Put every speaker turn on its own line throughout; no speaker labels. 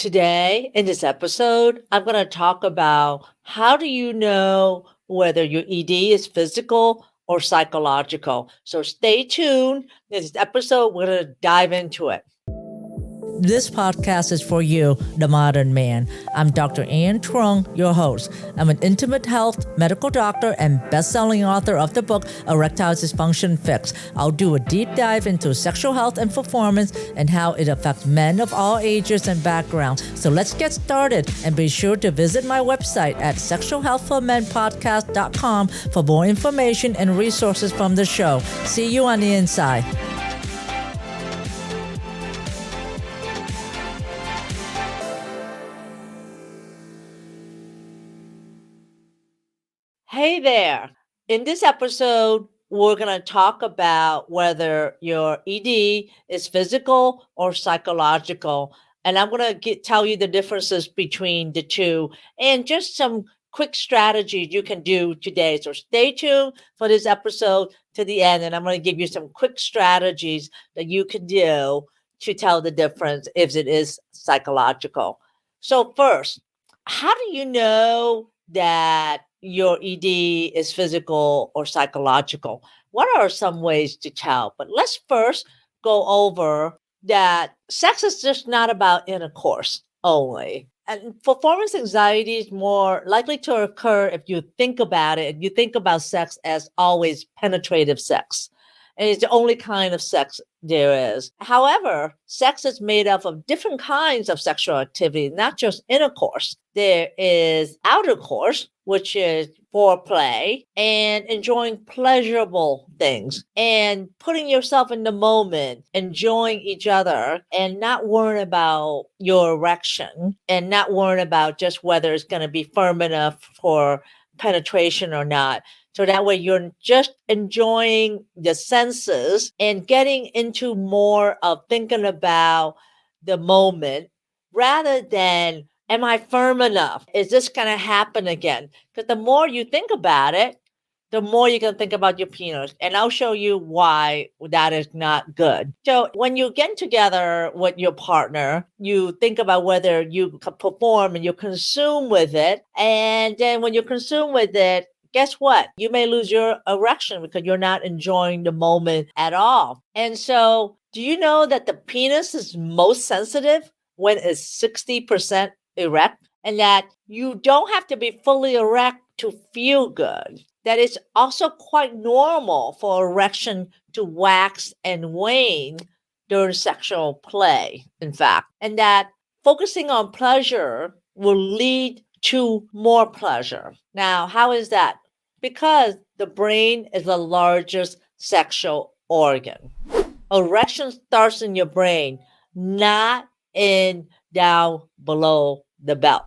Today, in this episode, I'm going to talk about how do you know whether your ED is physical or psychological. So stay tuned. This episode, we're going to dive into it. This podcast is for you, the modern man. I'm Dr. Truong, your host. I'm an intimate health medical doctor and best-selling author of the book Erectile Dysfunction Fix. I'll do a deep dive into sexual health and performance and how it affects men of all ages and backgrounds. So let's get started, and be sure to visit my website at sexualhealthformenpodcast.com for more information and resources from the show. See you on the inside. Hey there. In this episode, we're going to talk about whether your ED is physical or psychological. And I'm going to tell you the differences between the two and just some quick strategies you can do today. So stay tuned for this episode to the end. And I'm going to give you some quick strategies that you can do to tell the difference if it is psychological. So first, how do you know that your ED is physical or psychological? What are some ways to tell? But let's first go over that sex is just not about intercourse only. And performance anxiety is more likely to occur if you think about it, and you think about sex as always penetrative sex. And it's the only kind of sex there is. However, sex is made up of different kinds of sexual activity, not just intercourse. There is outer course, which is foreplay and enjoying pleasurable things and putting yourself in the moment, enjoying each other and not worrying about your erection and not worrying about just whether it's going to be firm enough for penetration or not. So that way you're just enjoying the senses and getting into more of thinking about the moment rather than, am I firm enough? Is this going to happen again? Because the more you think about it, the more you can think about your penis. And I'll show you why that is not good. So when you get together with your partner, you think about whether you can perform and you consume with it. And then when you consume with it, guess what? You may lose your erection because you're not enjoying the moment at all. And so do you know that the penis is most sensitive when it's 60% erect, and that you don't have to be fully erect to feel good? That it's also quite normal for erection to wax and wane during sexual play, in fact, and that focusing on pleasure will lead to more pleasure. Now, how is that? Because the brain is the largest sexual organ. Erection starts in your brain, not in down below the belt.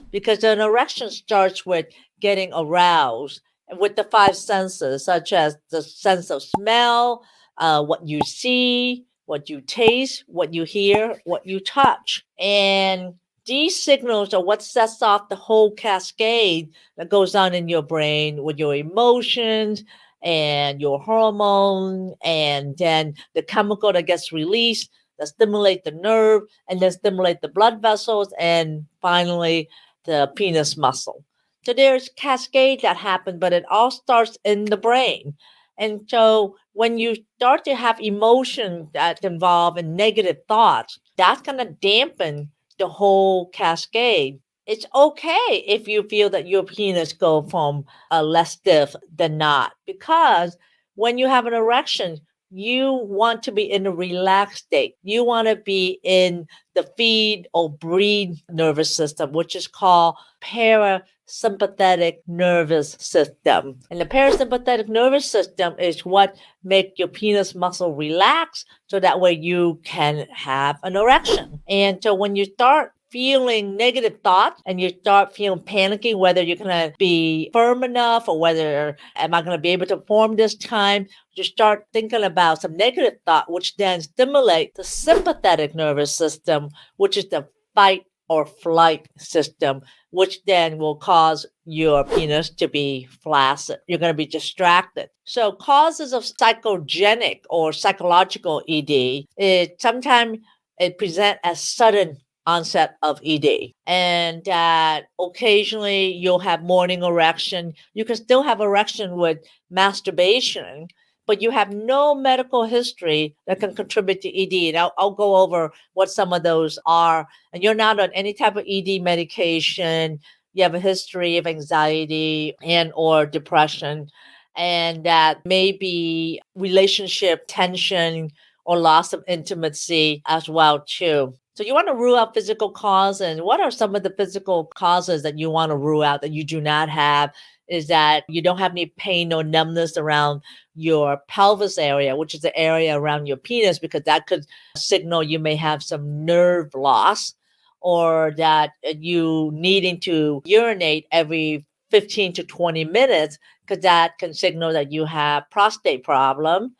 Because an erection starts with getting aroused with the five senses, such as the sense of smell, what you see, what you taste, what you hear, what you touch. And these signals are what sets off the whole cascade that goes on in your brain with your emotions and your hormone, and then the chemical that gets released that stimulate the nerve and then stimulate the blood vessels and finally the penis muscle. So there's cascade that happens, but it all starts in the brain. And so when you start to have emotion that's involved in negative thoughts, that's going to dampen the whole cascade. It's okay if you feel that your penis go from less stiff than not, because when you have an erection, you want to be in a relaxed state. You want to be in the feed or breathe nervous system, which is called parasympathetic nervous system. And the parasympathetic nervous system is what makes your penis muscle relax so that way you can have an erection. And so when you start feeling negative thoughts and you start feeling panicky, whether you're going to be firm enough or whether am I going to be able to perform this time, you start thinking about some negative thought, which then stimulates the sympathetic nervous system, which is the fight or flight system, which then will cause your penis to be flaccid. You're going to be distracted. So causes of psychogenic or psychological ED is sometimes it present as sudden onset of ED, and that occasionally you'll have morning erection. You can still have erection with masturbation, but you have no medical history that can contribute to ED. And I'll go over what some of those are. And you're not on any type of ED medication. You have a history of anxiety and or depression, and that may be relationship tension or loss of intimacy as well too. So you want to rule out physical cause, and what are some of the physical causes that you want to rule out that you do not have? Is that you don't have any pain or numbness around your pelvis area, which is the area around your penis, because that could signal you may have some nerve loss, or that you needing to urinate every 15 to 20 minutes, because that can signal that you have prostate problem,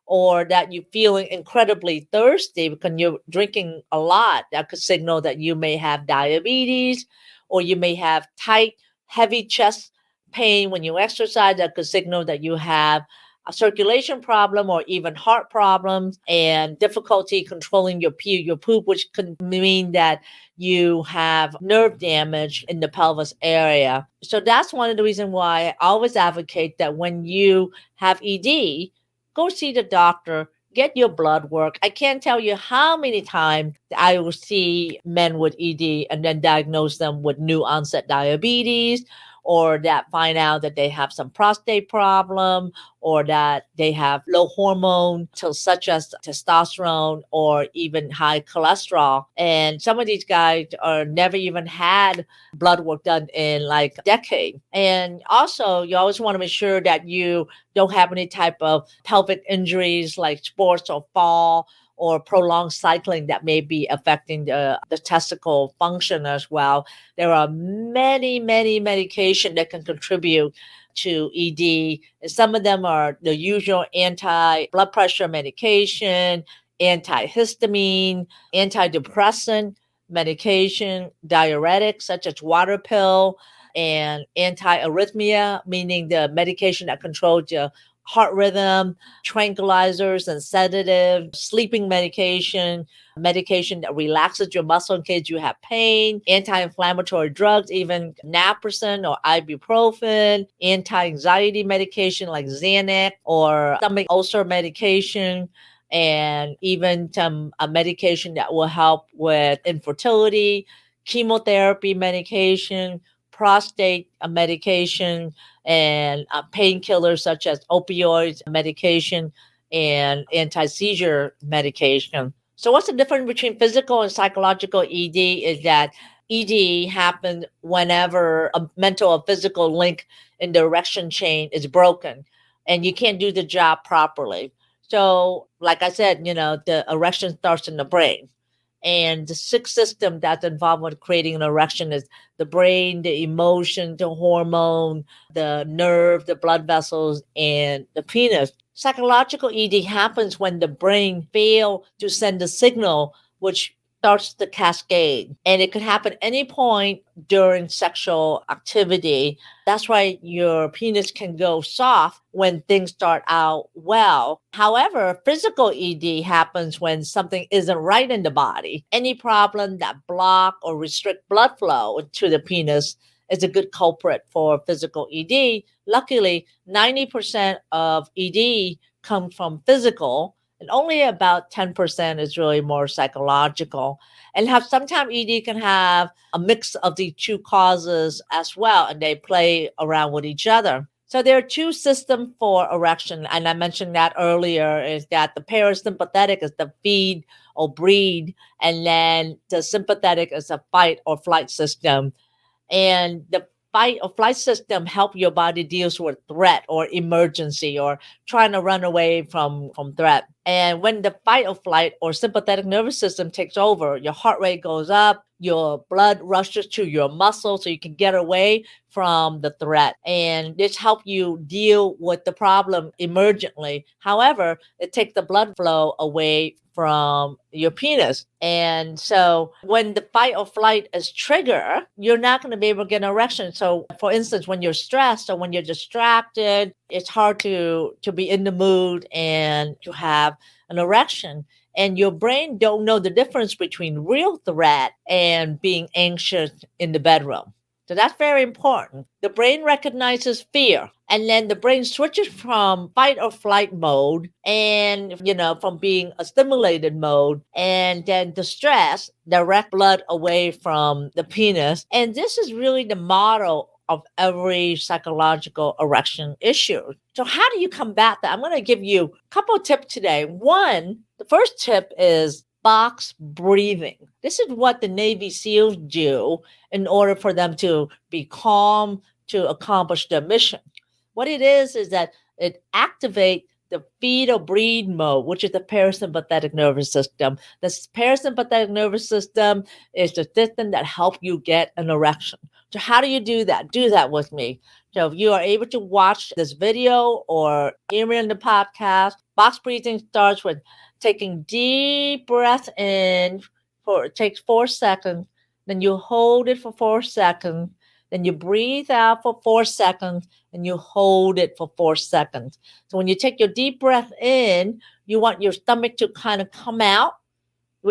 or that you're feeling incredibly thirsty because you're drinking a lot. That could signal that you may have diabetes, or you may have tight, heavy chest pain when you exercise. That could signal that you have a circulation problem or even heart problems and difficulty controlling your poop, which could mean that you have nerve damage in the pelvis area. So that's one of the reasons why I always advocate that when you have ED, go see the doctor, get your blood work. I can't tell you how many times I will see men with ED and then diagnose them with new onset diabetes, or that find out that they have some prostate problem, or that they have low hormone, so such as testosterone or even high cholesterol. And some of these guys are never even had blood work done in like a decade. And also, you always want to make sure that you don't have any type of pelvic injuries like sports or fall or prolonged cycling that may be affecting the testicle function as well. There are many, many medications that can contribute to ED. And some of them are the usual anti-blood pressure medication, antihistamine, antidepressant medication, diuretics such as water pill, and anti-arrhythmia, meaning the medication that controls your heart rhythm, tranquilizers and sedative, sleeping medication, medication that relaxes your muscle in case you have pain, anti-inflammatory drugs, even naproxen or ibuprofen, anti-anxiety medication like Xanax or stomach ulcer medication, and even some medication that will help with infertility, chemotherapy medication, prostate medication, and painkillers such as opioids medication and anti-seizure medication. So what's the difference between physical and psychological ED is that ED happens whenever a mental or physical link in the erection chain is broken and you can't do the job properly. So like I said, the erection starts in the brain. And the sixth system that's involved with creating an erection is the brain, the emotion, the hormone, the nerve, the blood vessels, and the penis. Psychological ED happens when the brain fails to send a signal, which starts the cascade. And it could happen any point during sexual activity. That's why your penis can go soft when things start out well. However, physical ED happens when something isn't right in the body. Any problem that block or restrict blood flow to the penis is a good culprit for physical ED. Luckily, 90% of ED come from physical, and only about 10% is really more psychological. And sometimes ED can have a mix of the two causes as well, and they play around with each other. So there are two systems for erection, and I mentioned that earlier, is that the parasympathetic is the feed or breed, and then the sympathetic is a fight or flight system. And the fight or flight system help your body deals with threat or emergency or trying to run away from threat. And when the fight or flight or sympathetic nervous system takes over, your heart rate goes up, your blood rushes to your muscles so you can get away from the threat. And this helps you deal with the problem emergently. However, it takes the blood flow away from your penis. And so when the fight or flight is triggered, you're not going to be able to get an erection. So for instance, when you're stressed or when you're distracted, it's hard to be in the mood and to have an erection. and your brain don't know the difference between real threat and being anxious in the bedroom. So that's very important. The brain recognizes fear, and then the brain switches from fight or flight mode and, from being a stimulated mode, and then the stress direct blood away from the penis. And this is really the model of every psychological erection issue. So how do you combat that? I'm going to give you a couple of tips today. One, the first tip is box breathing. This is what the Navy SEALs do in order for them to be calm to accomplish their mission. What it is that it activates the feed or breathe mode, which is the parasympathetic nervous system. The parasympathetic nervous system is the system that helps you get an erection. So how do you do that? Do that with me. So if you are able to watch this video or hear in the podcast, box breathing starts with taking deep breath in for it takes 4 seconds, then you hold it for 4 seconds, then you breathe out for 4 seconds, and you hold it for 4 seconds. So when you take your deep breath in, you want your stomach to kind of come out.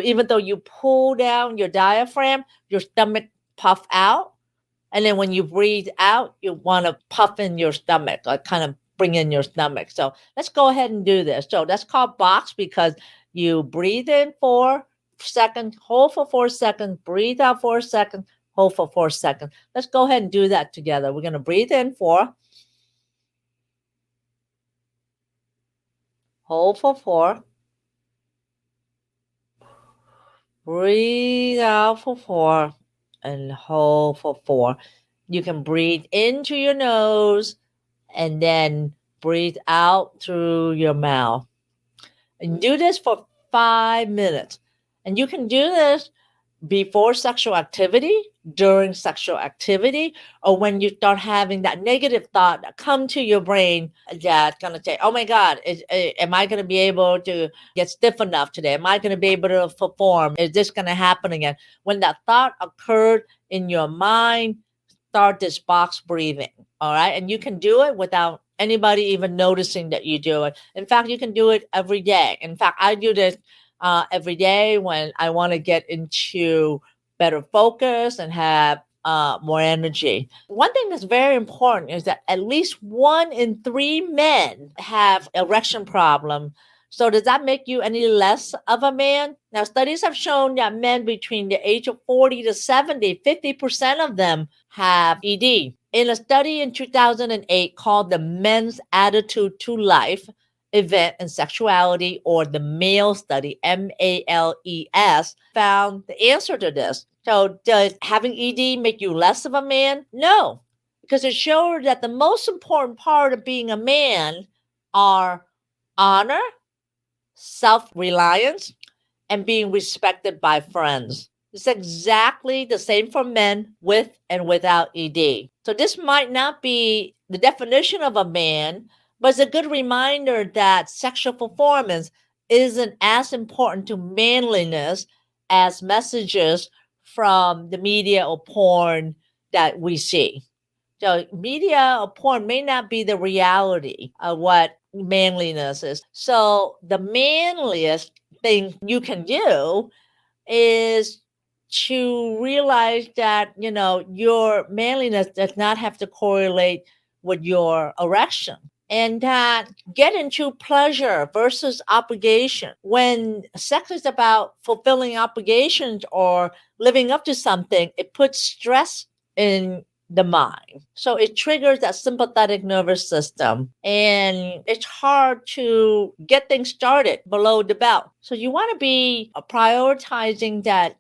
Even though you pull down your diaphragm, your stomach puff out. And then when you breathe out, you want to puff in your stomach, like kind of bring in your stomach. So let's go ahead and do this. So that's called box because you breathe in 4 seconds, hold for 4 seconds, breathe out 4 seconds, hold for 4 seconds. Let's go ahead and do that together. We're going to breathe in 4, hold for 4, breathe out for 4, and hold for 4. You can breathe into your nose and then breathe out through your mouth. And do this for 5 minutes. And you can do this before sexual activity, during sexual activity, or when you start having that negative thought that come to your brain that's going to say, oh my God, am I going to be able to get stiff enough today? Am I going to be able to perform? Is this going to happen again? When that thought occurred in your mind, start this box breathing. All right. And you can do it without anybody even noticing that you do it. In fact, you can do it every day. In fact, I do this every day when I want to get into better focus and have more energy. One thing that's very important is that at least 1 in 3 men have erection problem. So does that make you any less of a man? Now, studies have shown that men between the age of 40 to 70, 50% of them have ED. In a study in 2008 called the Men's Attitude to Life, Event and Sexuality, or the Male Study, MALES, found the answer to this. So does having ED make you less of a man? No, because it showed that the most important part of being a man are honor, self-reliance, and being respected by friends. It's exactly the same for men with and without ED. So this might not be the definition of a man, but it's a good reminder that sexual performance isn't as important to manliness as messages from the media or porn that we see. So media or porn may not be the reality of what manliness is. So the manliest thing you can do is to realize that, your manliness does not have to correlate with your erection, and that get into pleasure versus obligation. When sex is about fulfilling obligations or living up to something, it puts stress in the mind. So it triggers that sympathetic nervous system, and it's hard to get things started below the belt. So you want to be prioritizing that,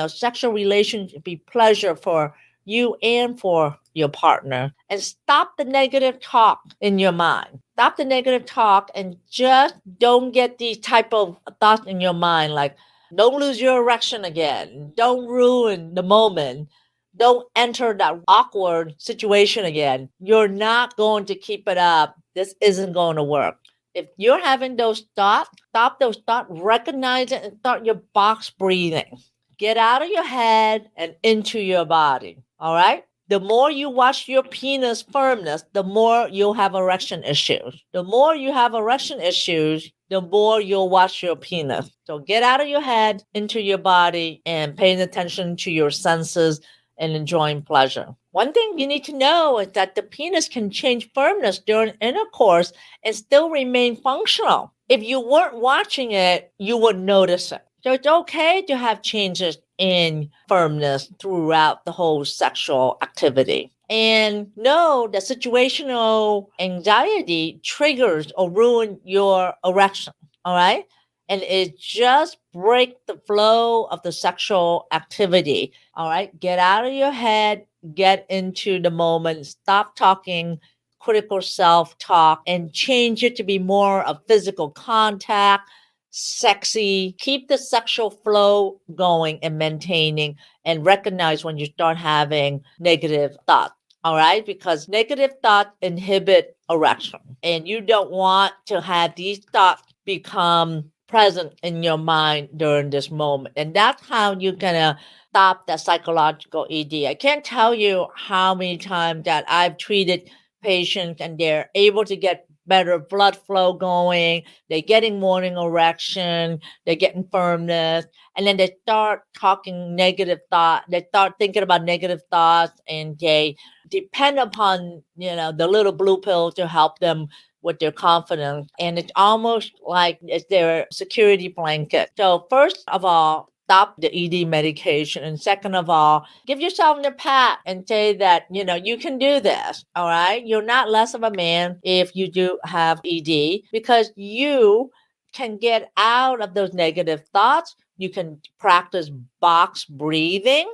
sexual relationship be pleasure for you and for your partner, and stop the negative talk in your mind. Stop the negative talk and just don't get these type of thoughts in your mind like, don't lose your erection again. Don't ruin the moment. Don't enter that awkward situation again. You're not going to keep it up. This isn't going to work. If you're having those thoughts, stop those thoughts, recognize it, and start your box breathing. Get out of your head and into your body. All right? The more you watch your penis firmness, the more you'll have erection issues. The more you have erection issues, the more you'll watch your penis. So get out of your head, into your body, and paying attention to your senses and enjoying pleasure. One thing you need to know is that the penis can change firmness during intercourse and still remain functional. If you weren't watching it, you would notice it. So it's okay to have changes in firmness throughout the whole sexual activity. And know that situational anxiety triggers or ruin your erection. All right. And it just breaks the flow of the sexual activity. All right. Get out of your head, get into the moment, stop talking critical self-talk, and change it to be more of physical contact, sexy. Keep the sexual flow going and maintaining, and recognize when you start having negative thoughts. All right, because negative thoughts inhibit erection, and you don't want to have these thoughts become present in your mind during this moment. And that's how you're gonna stop that psychological ED. I can't tell you how many times that I've treated patients and they're able to get better blood flow going, they're getting morning erection, they're getting firmness, and then they start talking negative thoughts, they start thinking about negative thoughts, and they depend upon, the little blue pill to help them with their confidence. And it's almost like it's their security blanket. So first of all, stop the ED medication. And second of all, give yourself a pat and say that, you can do this. All right. You're not less of a man if you do have ED, because you can get out of those negative thoughts. You can practice box breathing.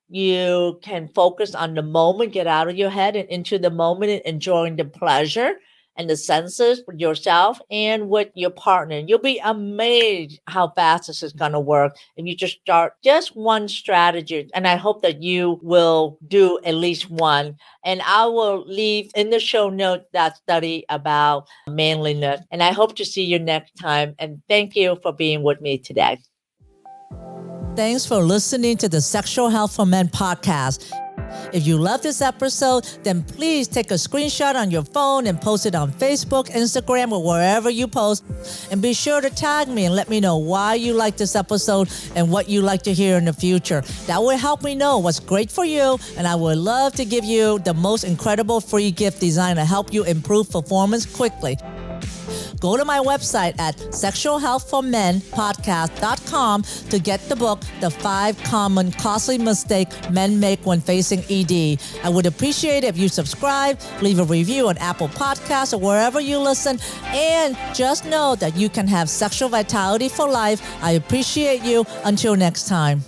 You can focus on the moment, get out of your head and into the moment and enjoying the pleasure and the senses with yourself and with your partner. You'll be amazed how fast this is going to work if you just start just one strategy. And I hope that you will do at least one. And I will leave in the show notes that study about manliness. And I hope to see you next time. And thank you for being with me today. Thanks for listening to the Sexual Health for Men podcast. If you love this episode, then please take a screenshot on your phone and post it on Facebook, Instagram, or wherever you post. And be sure to tag me and let me know why you like this episode and what you like to hear in the future. That will help me know what's great for you, and I would love to give you the most incredible free gift designed to help you improve performance quickly. Go to my website at sexualhealthformenpodcast.com to get the book, The 5 Common Costly Mistakes Men Make When Facing ED. I would appreciate it if you subscribe, leave a review on Apple Podcasts or wherever you listen, and just know that you can have sexual vitality for life. I appreciate you. Until next time.